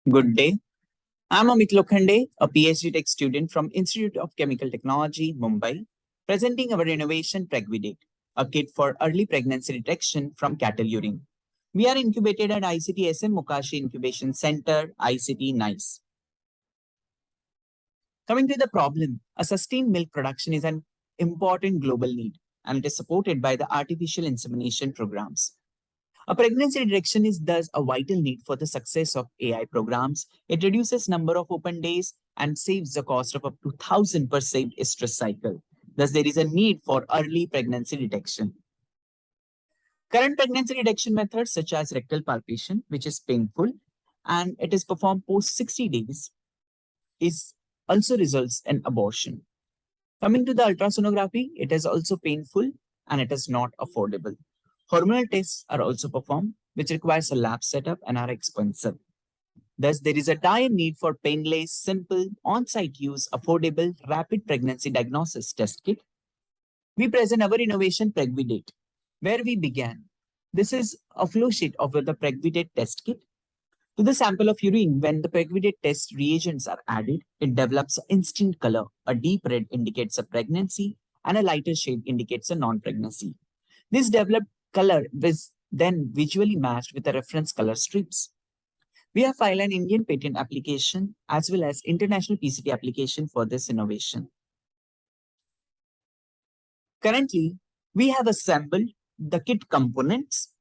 Good day. I'm Amit Lokhande, a PhD Tech student from Institute of Chemical Technology, Mumbai, presenting our innovation Pregvidate, a kit for early pregnancy detection from cattle urine. We are incubated at ICT SM Mokashi Incubation Center, ICT NICE. Coming to the problem, a sustained milk production is an important global need, and it is supported by the artificial insemination programs. A pregnancy detection is thus a vital need for the success of AI programs. It reduces number of open days and saves the cost of up to 1,000 per saved estrus cycle. Thus, there is a need for early pregnancy detection. Current pregnancy detection methods such as rectal palpation, which is painful, and it is performed post 60 days, is also results in abortion. Coming to the ultrasonography, it is also painful and it is not affordable. Hormonal tests are also performed, which requires a lab setup and are expensive. Thus, there is a dire need for painless, simple, on-site use, affordable, rapid pregnancy diagnosis test kit. We present our innovation Pregvidate, where we began. This is a flow sheet of the Pregvidate test kit. To the sample of urine, when the Pregvidate test reagents are added, it develops instant color. A deep red indicates a pregnancy, and a lighter shade indicates a non-pregnancy. This developed color is then visually matched with the reference color strips. We have filed an Indian patent application as well as international PCT application for this innovation. Currently, we have assembled the kit components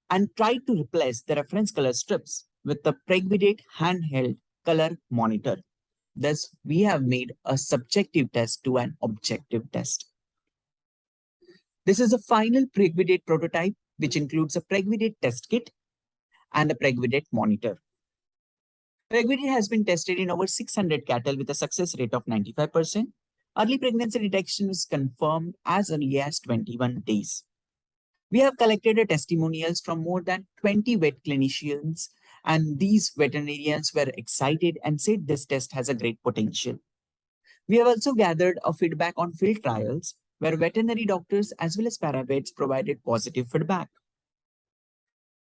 and tried to replace the reference color strips with the Pregvidate handheld color monitor. Thus, we have made a subjective test to an objective test. This is a final Pregvidate prototype, which includes a Pregvidate test kit and a Pregvidate monitor. Pregvidate has been tested in over 600 cattle with a success rate of 95%. Early pregnancy detection is confirmed as early as 21 days. We have collected testimonials from more than 20 vet clinicians, and these veterinarians were excited and said this test has a great potential. We have also gathered a feedback on field trials where veterinary doctors as well as paravets provided positive feedback.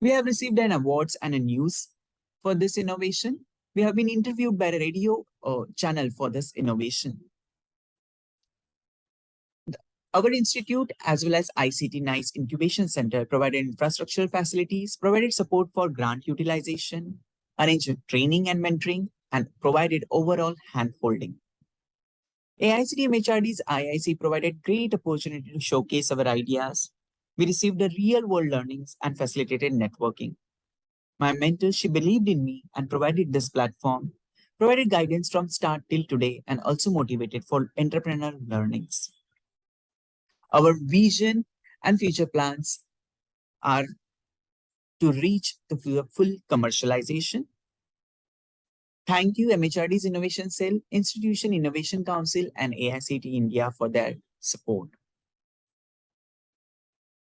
We have received an awards and a news for this innovation. We have been interviewed by a radio channel for this innovation. Our institute as well as ICT NICE Incubation Center provided infrastructural facilities, provided support for grant utilization, arranged training and mentoring, and provided overall hand-holding. AICT MHRD's IIC provided great opportunity to showcase our ideas. We received the real-world learnings and facilitated networking. My mentor, she believed in me and provided this platform, provided guidance from start till today, and also motivated for entrepreneurial learnings. Our vision and future plans are to reach the full commercialization. Thank you, MHRD's Innovation Cell, Institution Innovation Council, and AICT India for their support.